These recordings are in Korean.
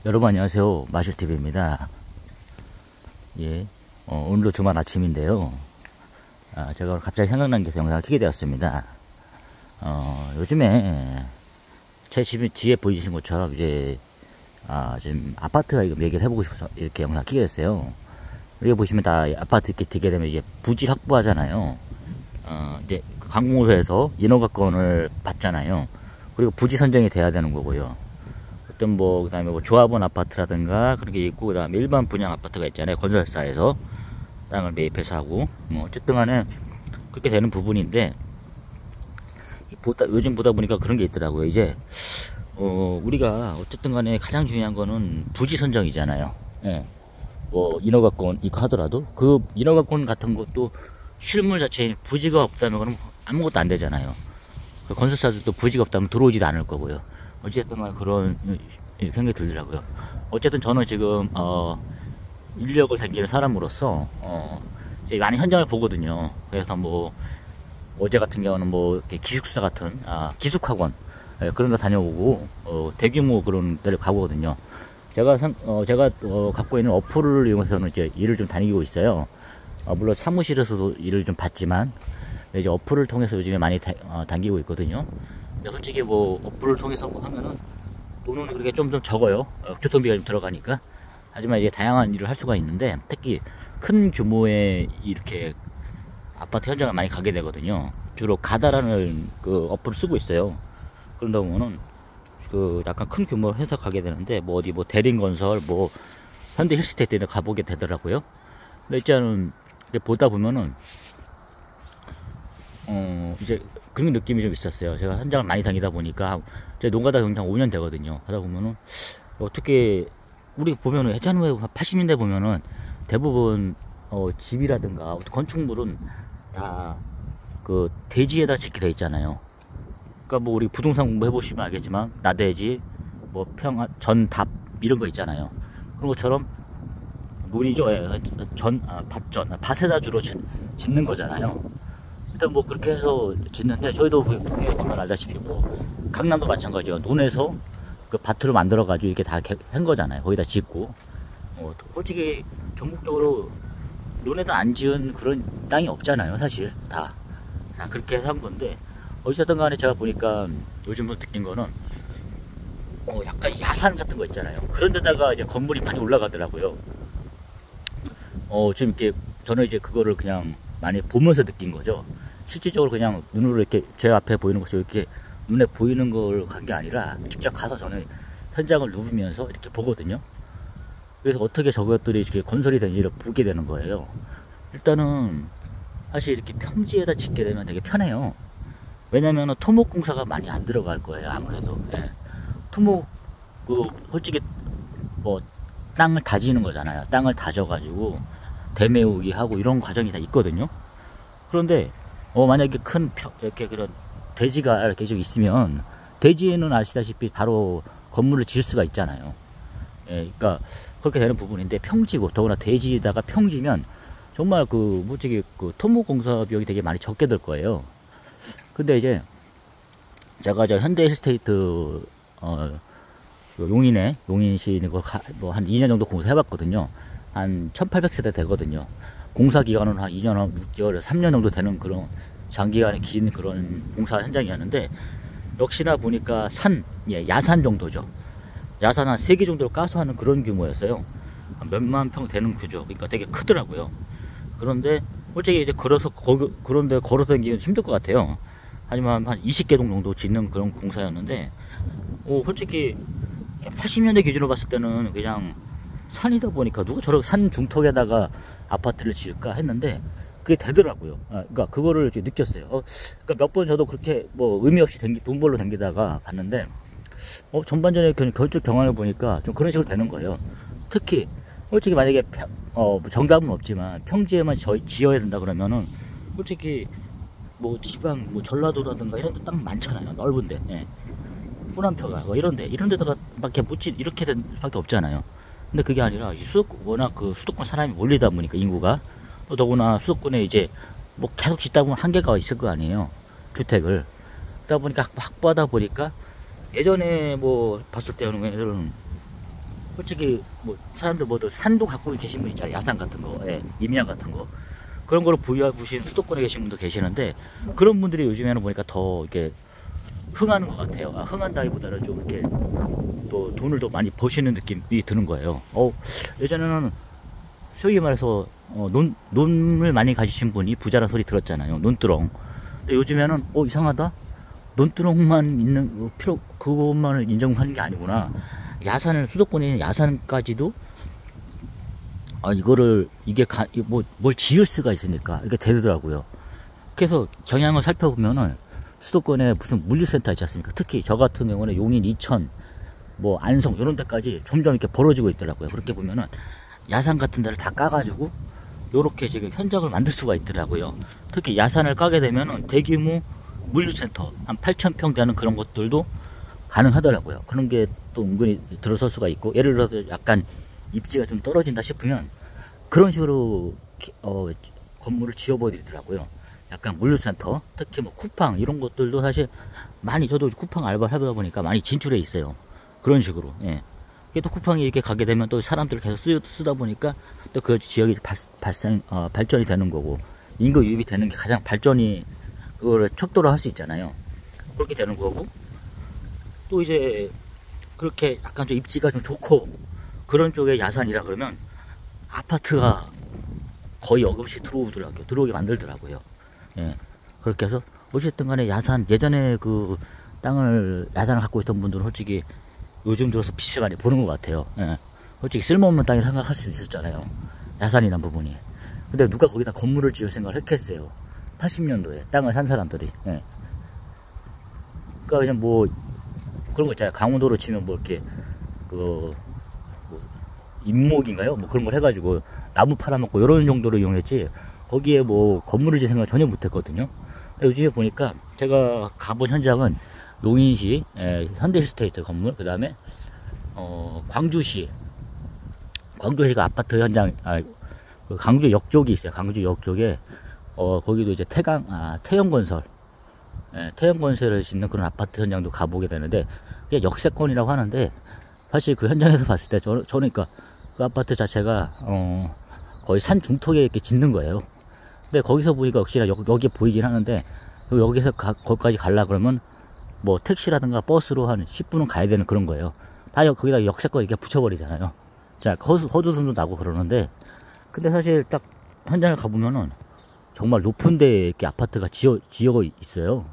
여러분 안녕하세요. 마실TV입니다. 예, 오늘도 주말 아침인데요. 제가 오늘 갑자기 생각난 게 영상을 켜게 되었습니다. 요즘에 제 집 뒤에 보이신 것처럼 이제 지금 아파트가 이거 얘기를 해보고 싶어서 이렇게 영상을 켜게 됐어요. 여기 보시면 다 아파트 이렇게 되게 되면 이제 부지를 확보하잖아요. 이제 관공서에서 인허가권을 받잖아요. 그리고 부지 선정이 돼야 되는 거고요. 어떤 그 다음에 조합원 아파트라든가 그런 게 있고, 그 다음에 일반 분양 아파트가 있잖아요. 건설사에서 땅을 매입해서 하고, 어쨌든 간에 그렇게 되는 부분인데, 요즘 보다 보니까 그런 게 있더라고요. 이제, 우리가 어쨌든 간에 가장 중요한 거는 부지 선정이잖아요. 예. 인허가권 이거 하더라도, 그 인허가권 같은 것도 실물 자체에 부지가 없다면 그럼 아무것도 안 되잖아요. 그 건설사들도 부지가 없다면 들어오지도 않을 거고요. 어쨌든 그런 생각이 들더라고요. 어쨌든 저는 지금 인력을 댕기는 사람으로서 이제 많이 현장을 보거든요. 그래서 어제 같은 경우는 이렇게 기숙사 같은 기숙학원 그런 거 다녀오고 대규모 그런 데를 가보거든요. 제가 갖고 있는 어플을 이용해서는 이제 일을 좀 다니고 있어요. 물론 사무실에서도 일을 좀 받지만 이제 어플을 통해서 요즘에 많이 당기고 있거든요. 근데 솔직히 어플을 통해서 하면은 돈은 그렇게 좀 적어요. 교통비가 좀 들어가니까. 하지만 이제 다양한 일을 할 수가 있는데, 특히 큰 규모의 이렇게 아파트 현장을 많이 가게 되거든요. 주로 가다라는 그 어플을 쓰고 있어요. 그런다 보면은 약간 큰 규모로 해서 가게 되는데, 어디 대림건설, 현대 힐스테이트 에 가보게 되더라고요. 근데 일단은 보다 보면은 이제 그런 느낌이 좀 있었어요. 제가 현장을 많이 다니다 보니까, 제 농가다 경장 5년 되거든요. 하다 보면은, 어떻게, 우리 보면은, 예전에 80년대 보면은, 대부분, 집이라든가, 건축물은 다, 대지에다 짓게 돼 있잖아요. 그러니까 우리 부동산 공부해보시면 알겠지만, 나대지, 전답, 이런 거 있잖아요. 그런 것처럼, 논이죠. 밭에다 주로 짓는 거잖아요. 일단 그렇게 해서 짓는데, 저희도 보면 알다시피 강남도 마찬가지예요. 논에서 그 밭으로 만들어 가지고 이렇게 다 한 거잖아요. 거기다 짓고, 솔직히 전국적으로 논에다 안 지은 그런 땅이 없잖아요. 사실 다 그렇게 해서 한 건데, 어쨌든 간에 제가 보니까 요즘 느낀 거는 약간 야산 같은 거 있잖아요. 그런 데다가 이제 건물이 많이 올라가더라고요. 좀 이렇게 저는 이제 그거를 그냥 많이 보면서 느낀 거죠. 실질적으로 그냥 눈으로 이렇게 제 앞에 보이는 것처럼 이렇게 눈에 보이는 걸 간 게 아니라, 직접 가서 저는 현장을 누비면서 이렇게 보거든요. 그래서 어떻게 저것들이 이렇게 건설이 되는지를 보게 되는 거예요. 일단은 사실 이렇게 평지에다 짓게 되면 되게 편해요. 왜냐면은 토목공사가 많이 안 들어갈 거예요. 아무래도. 예. 솔직히 땅을 다지는 거잖아요. 땅을 다져가지고 대매우기 하고 이런 과정이 다 있거든요. 그런데 만약에 이렇게 그런 대지가 이렇게 좀 있으면, 대지에는 아시다시피 바로 건물을 지을 수가 있잖아요. 예, 그러니까 그렇게 되는 부분인데, 평지고 더구나 대지에다가 평지면 정말 솔직히 토목공사 비용이 되게 많이 적게 들 거예요. 근데 이제 제가 현대 힐스테이트 용인시 한 2년 정도 공사해봤거든요. 한 1800세대 되거든요. 공사 기간은 한 2년 6개월, 3년 정도 되는 그런 장기간의 긴 그런 공사 현장이었는데, 역시나 보니까 야산 정도죠. 야산 한 3개 정도를 까서 하는 그런 규모였어요. 몇만 평 되는 규죠. 그러니까 되게 크더라고요. 그런데 솔직히 이제 그런데 걸어서 다니기 힘들 것 같아요. 하지만 한 20개 정도 짓는 그런 공사였는데, 솔직히 80년대 기준으로 봤을 때는 그냥 산이다 보니까 누가 저렇게 산 중턱에다가 아파트를 지을까 했는데, 그게 되더라고요. 그러니까 그거를 이렇게 느꼈어요. 그러니까 몇 번 저도 그렇게 의미 없이 돈 벌러 다니다가 봤는데, 전반전에 결정 경험을 보니까 좀 그런 식으로 되는 거예요. 특히 솔직히 만약에 정답은 없지만 평지에만 지어야 된다 그러면은, 솔직히 지방 전라도라든가 이런 데 땅 많잖아요. 넓은데. 예. 호남표가 이런 데다가 밖에 이렇게 된 밖에 없잖아요. 근데 그게 아니라 워낙 수도권 사람이 몰리다 보니까, 인구가 또 더구나 수도권에 이제 계속 짓다 보면 한계가 있을 거 아니에요. 주택을. 그러다 보니까 확보하다 보니까, 예전에 봤을 때는 솔직히 뭐 사람들 뭐도 산도 갖고 계신 분 있잖아요. 야산 같은 거, 예, 임야 같은 거 그런 거를 보유하신 수도권에 계신 분도 계시는데 그런 분들이 요즘에는 보니까 더 이렇게 흥하는 것 같아요. 흥한다기보다는 좀 이렇게 또 돈을 더 많이 버시는 느낌이 드는 거예요. 예전에는 소위 말해서 논을 많이 가지신 분이 부자란 소리 들었잖아요. 논두렁. 근데 요즘에는 이상하다. 논두렁만 있는 그것만을 인정하는 게 아니구나. 야산을 수도권에 있는 야산까지도 이게 뭘 지을 수가 있으니까 이게 되더라고요. 그래서 경향을 살펴보면은 수도권에 무슨 물류센터 있지 않습니까? 특히 저 같은 경우는 용인, 이천, 뭐 안성 이런 데까지 점점 이렇게 벌어지고 있더라고요. 그렇게 보면은 야산 같은 데를 다 까가지고 요렇게 지금 현장을 만들 수가 있더라고요. 특히 야산을 까게 되면은 대규모 물류센터 한 8,000평 되는 그런 것들도 가능하더라고요. 그런 게 또 은근히 들어설 수가 있고, 예를 들어서 약간 입지가 좀 떨어진다 싶으면 그런 식으로 건물을 지어버리더라고요. 약간 물류센터, 특히 뭐 쿠팡 이런 것들도 사실 많이, 저도 쿠팡 알바를 하다 보니까 많이 진출해 있어요. 그런 식으로. 예. 이게 또 쿠팡이 이렇게 가게 되면 또 사람들을 계속 쓰다 보니까 또 그 지역이 발전이 되는 거고, 인구 유입이 되는 게 가장 발전이 그거를 척도로 할 수 있잖아요. 그렇게 되는 거고, 또 이제 그렇게 약간 좀 입지가 좀 좋고 그런 쪽에 야산이라 그러면 아파트가 거의 없이 들어오게 만들더라고요. 예. 그렇게 해서 어쨌든 간에 야산, 예전에 그 야산을 갖고 있던 분들은 솔직히 요즘 들어서 빛을 많이 보는 것 같아요. 예. 솔직히 쓸모없는 땅이라 생각할 수 있었잖아요. 야산이란 부분이. 근데 누가 거기다 건물을 지을 생각을 했겠어요. 80년도에 땅을 산 사람들이. 예. 그러니까 그냥 뭐 그런 거 있잖아요. 강원도로 치면 뭐 이렇게 뭐 임목인가요? 뭐 그런 걸 해가지고 나무 팔아먹고 이런 정도로 이용했지, 거기에 뭐 건물을 지을 생각을 전혀 못했거든요. 요즘에 보니까 제가 가본 현장은 용인시 현대시스테이트 건물, 그 다음에 광주시가 그 아파트 현장, 그 광주역 쪽이 있어요. 광주역 쪽에 거기도 이제 태영건설, 태영건설을 짓는 그런 아파트 현장도 가보게 되는데, 그게 역세권이라고 하는데, 사실 그 현장에서 봤을 때 저는 그러니까 그 아파트 자체가 거의 산 중턱에 이렇게 짓는 거예요. 근데 거기서 보니까 역시나 여기에 보이긴 하는데, 여기서 거기까지 가려 그러면 뭐 택시라든가 버스로 한 10분은 가야 되는 그런 거예요. 다 거기다 역세권 이렇게 붙여버리잖아요. 자, 헛웃음도 나고 그러는데, 근데 사실 딱 현장을 가보면은 정말 높은 데 이렇게 아파트가 지어 있어요.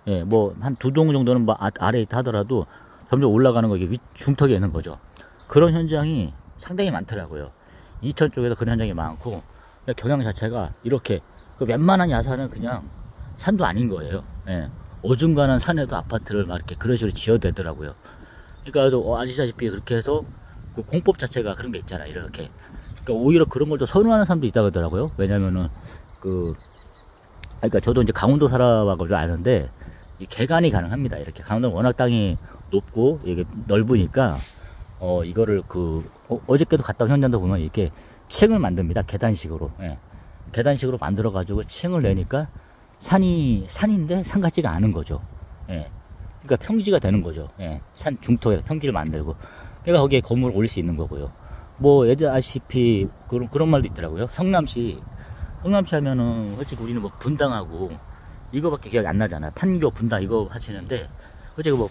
예, 뭐 한 2동 정도는 뭐 아래에 있다 하더라도 점점 올라가는 거, 이게 중턱에 있는 거죠. 그런 현장이 상당히 많더라고요. 이천 쪽에도 그런 현장이 많고, 경향 자체가 이렇게 그 웬만한 야산은 그냥 산도 아닌 거예요. 예, 어중간한 산에도 아파트를 막 이렇게 그런 식으로 지어대더라고요. 그러니까 아시다시피 그렇게 해서 그 공법 자체가 그런 게 있잖아요. 이렇게. 그러니까 오히려 그런 걸 더 선호하는 사람도 있다고 하더라고요. 왜냐면은 그러니까 저도 이제 강원도 살아와가지고 아는데, 이 개간이 가능합니다. 이렇게 강원도는 워낙 땅이 높고 이게 넓으니까 이거를 어저께도 갔다 온 현장도 보면 이렇게 층을 만듭니다. 계단식으로. 예. 계단식으로 만들어 가지고 층을 내니까 산인데 산 같지가 않은 거죠. 예. 그러니까 평지가 되는 거죠. 예. 산 중턱에 평지를 만들고, 그러니까 거기에 건물을 올릴 수 있는 거고요. 뭐 예전 아시피 그런 말도 있더라고요. 성남시 하면은 솔직히 우리는 뭐 분당하고 이거밖에 기억이 안 나잖아요. 판교, 분당 이거 하시는데, 솔직히 뭐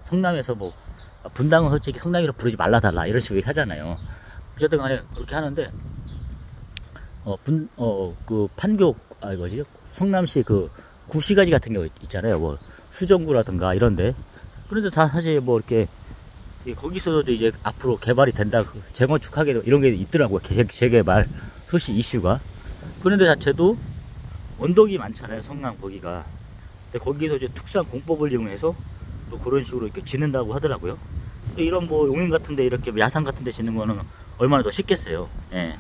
성남에서 뭐 분당은 솔직히 성남이라 부르지 말라달라 이런 식으로 하잖아요. 어쨌든 간에 그렇게 하는데, 그 판교, 성남시 그 구시가지 같은 경우 있잖아요. 뭐 수정구라든가 이런데. 그런데 다 사실 뭐 이렇게 거기서도 이제 앞으로 개발이 된다, 재건축하게 이런 게 있더라고요. 재개발 수시 이슈가. 그런데 자체도 언덕이 많잖아요. 성남 거기가. 근데 거기서 이제 특수한 공법을 이용해서 또 그런 식으로 이렇게 짓는다고 하더라고요. 이런 뭐 용인 같은데 이렇게 야산 같은데 짓는 거는 얼마나 더 쉽겠어요. 예.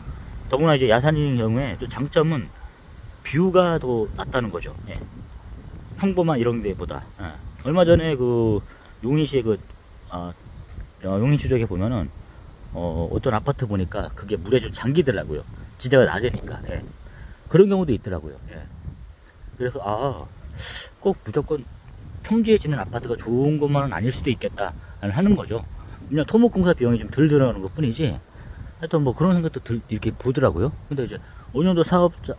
더구나 이제 야산인 경우에 또 장점은 뷰가 더 낫다는 거죠. 예. 평범한 이런 데보다. 예. 얼마 전에 그 용인시의 용인 추적에 보면은 어떤 아파트 보니까 그게 물에 좀 잠기더라고요. 지대가 낮으니까. 예. 그런 경우도 있더라고요. 예. 그래서 꼭 무조건 평지에 짓는 아파트가 좋은 것만은 아닐 수도 있겠다 하는 거죠. 그냥 토목공사 비용이 좀 덜 들어가는 것 뿐이지, 하여튼 뭐 그런 생각도 이렇게 보더라고요. 근데 이제 어느 정도 사업자,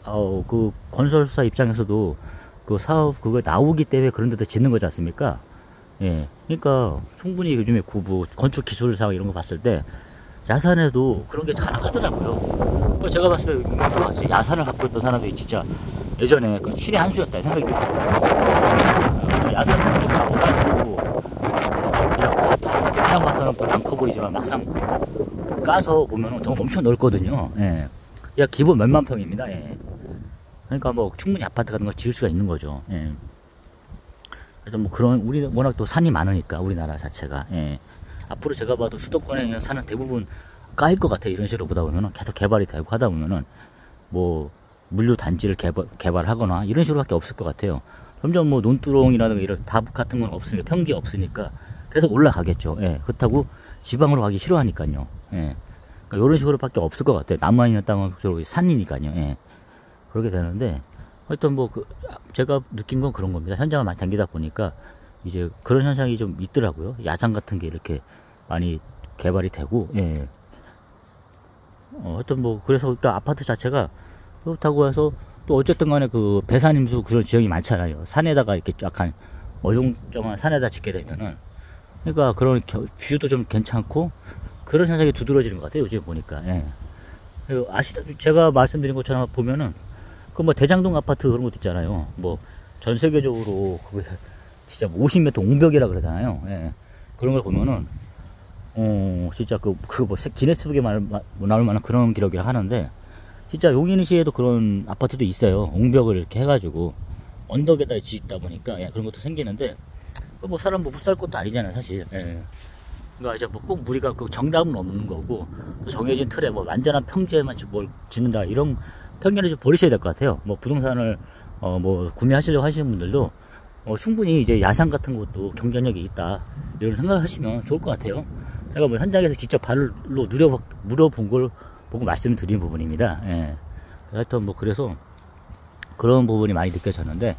그 건설사 입장에서도 그 사업 그거 나오기 때문에 그런 데도 짓는 거지 않습니까? 예. 그러니까 충분히 요즘에 뭐 건축 기술사 이런 거 봤을 때 야산에도 그런 게 가능하더라고요. 제가 봤을 때 야산을 갖고 있던 사람들이 진짜 예전에 그 신의 한 수였다 생각이 들어요. 야산 자체가 오가지고 그냥 봐서는 안 커 보이지만 막상 까서 보면은 엄청 넓거든요. 예. 야, 기본 몇만 평입니다. 예. 그러니까 뭐 충분히 아파트 같은 걸 지을 수가 있는 거죠. 예. 그래서 뭐 그런, 우리 워낙 또 산이 많으니까 우리나라 자체가. 예. 앞으로 제가 봐도 수도권에 사는 대부분 까일 것 같아요. 이런 식으로 보다 보면은 계속 개발이 되고 하다 보면은 뭐 물류 단지를 개발하거나 이런 식으로밖에 없을 것 같아요. 점점 뭐 논두렁이라든가 이런 답 같은 건 없으니까, 평지 없으니까 계속 올라가겠죠. 예. 그렇다고 지방으로 가기 싫어하니까요. 예. 그러니까 이런 식으로밖에 없을 것 같아요. 남아있는 땅은 산이니까요. 예. 그렇게 되는데, 하여튼 뭐 제가 느낀 건 그런 겁니다. 현장을 많이 다니다 보니까 이제 그런 현상이 좀 있더라고요. 야산 같은 게 이렇게 많이 개발이 되고, 예. 하여튼 뭐 그래서 일단 아파트 자체가 그렇다고 해서 또 어쨌든 간에 그 배산임수 그런 지형이 많잖아요. 산에다가 이렇게 약간 어중쩡한 산에다 짓게 되면은, 그러니까 그런 뷰도 좀 괜찮고 그런 현상이 두드러지는 것 같아요. 요즘 보니까. 예. 아시다시피 제가 말씀드린 것처럼 보면은 그 뭐 대장동 아파트 그런 것도 있잖아요. 뭐 전 세계적으로 그 진짜 50m 옹벽이라 그러잖아요. 예. 그런 걸 보면은 진짜 그 뭐 기네스북에 나올 만한 그런 기록이라 하는데, 진짜 용인시에도 그런 아파트도 있어요. 옹벽을 이렇게 해가지고 언덕에다 짓다 보니까, 예, 그런 것도 생기는데, 뭐 사람 뭐 못 살 것도 아니잖아요, 사실. 예. 그러니까 이제 뭐 꼭 우리가 그 정답은 없는 거고, 정해진 틀에 뭐 완전한 평지에만 뭘 짓는다 이런 편견을 좀 버리셔야 될 것 같아요. 뭐 부동산을 뭐 구매하시려고 하시는 분들도 충분히 이제 야산 같은 것도 경쟁력이 있다 이런 생각을 하시면 좋을 것 같아요. 제가 뭐 현장에서 직접 발로 물어본 걸 보고 말씀드린 부분입니다. 예. 하여튼 뭐 그래서 그런 부분이 많이 느껴졌는데,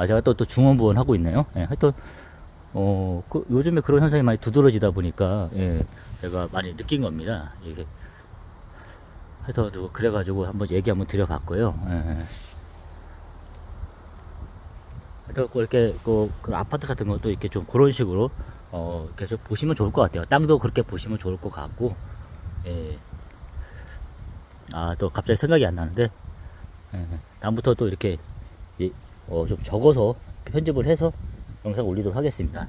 제가 또 중원부원 하고 있네요. 예. 하여튼 요즘에 그런 현상이 많이 두드러지다 보니까, 예, 제가 많이 느낀 겁니다. 이게 하여튼 그래가지고 한번 얘기 한번 드려봤고요. 예. 하여튼 이렇게 그 아파트 같은 것도 이렇게 좀 그런 식으로 이렇게 좀 보시면 좋을 것 같아요. 땅도 그렇게 보시면 좋을 것 같고, 예. 또 갑자기 생각이 안 나는데, 예. 다음부터 또 이렇게 좀 적어서 편집을 해서 영상 올리도록 하겠습니다.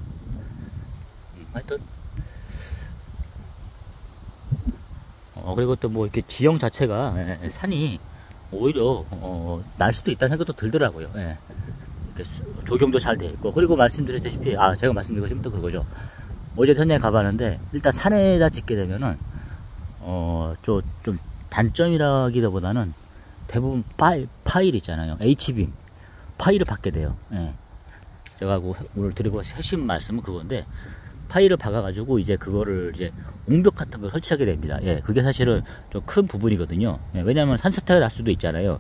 하여튼 그리고 또 뭐 이렇게 지형 자체가, 예, 산이 오히려 날 수도 있다는 생각도 들더라고요. 예. 조경도 잘 돼 있고, 그리고 말씀드렸다시피 제가 말씀드리고 싶은 또 그거죠. 어제 현장에 가봤는데 일단 산에다 짓게 되면은 좀 단점이라기보다는 대부분 파일 있잖아요. H빔 파일을 받게 돼요. 예. 제가 오늘 드리고 핵심 말씀은 그건데, 파일을 박아가지고 이제 그거를 이제 옹벽 같은 걸 설치하게 됩니다. 예, 그게 사실은 좀 큰 부분이거든요. 예, 왜냐면 산사태가 날 수도 있잖아요.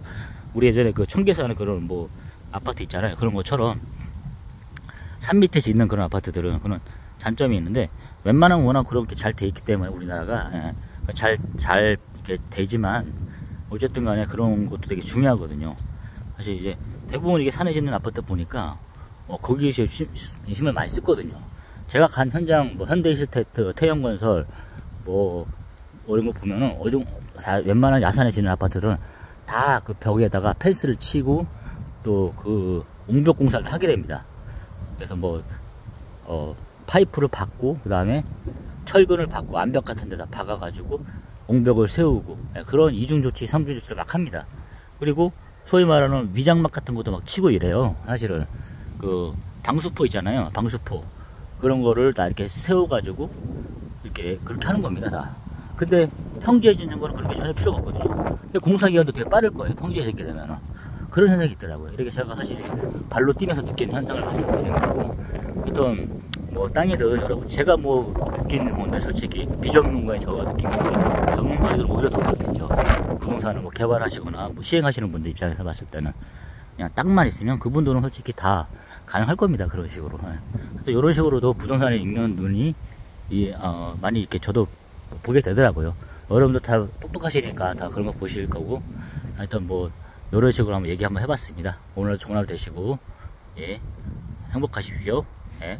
우리 예전에 그 청계산에 그런 뭐 아파트 있잖아요. 그런 것처럼 산 밑에 짓는 그런 아파트들은 그런 장점이 있는데, 웬만하면 워낙 그렇게 잘 돼 있기 때문에 우리나라가, 예, 잘 이렇게 되지만 어쨌든 간에 그런 것도 되게 중요하거든요. 사실 이제 대부분 이게 산에 짓는 아파트 보니까 거기에 힘을 많이 쓰거든요. 제가 간 현장, 뭐 현대이스테트, 태영건설, 뭐 이런 거 보면은 웬만한 야산에 짓는 아파트들은 다 그 벽에다가 펜스를 치고 또 그 옹벽 공사를 하게 됩니다. 그래서 뭐 파이프를 박고, 그 다음에 철근을 박고 암벽 같은 데다 박아가지고 옹벽을 세우고, 그런 이중조치, 삼중조치를 막 합니다. 그리고 소위 말하는 위장막 같은 것도 막 치고 이래요. 사실은 그 방수포 있잖아요. 방수포 그런 거를 다 이렇게 세워가지고 이렇게 그렇게 하는 겁니다. 다. 근데 평지에 짓는 거는 그렇게 전혀 필요가 없거든요. 공사 기간도 되게 빠를 거예요. 평지에 짓게 되면은. 그런 현상이 있더라고요. 이렇게 제가 사실 발로 뛰면서 느낀 현상을 말씀드리는 거고, 일단 뭐 땅이든 여러분, 제가 뭐 느끼는 건데 솔직히 비전문가인 저가 느낀 건데, 전문가들은 오히려 더 그렇겠죠. 부동산을 뭐 개발하시거나 뭐 시행하시는 분들 입장에서 봤을 때는 그냥 땅만 있으면 그분들은 솔직히 다 가능할 겁니다. 그런 식으로. 또 이런 식으로도 부동산을 읽는 눈이 많이 이렇게 저도 보게 되더라고요. 여러분도 다 똑똑하시니까 다 그런 거 보실 거고, 하여튼 뭐 이런 식으로 한번 얘기 한번 해봤습니다. 오늘 좋은 하루 되시고, 예, 행복하십시오. 예.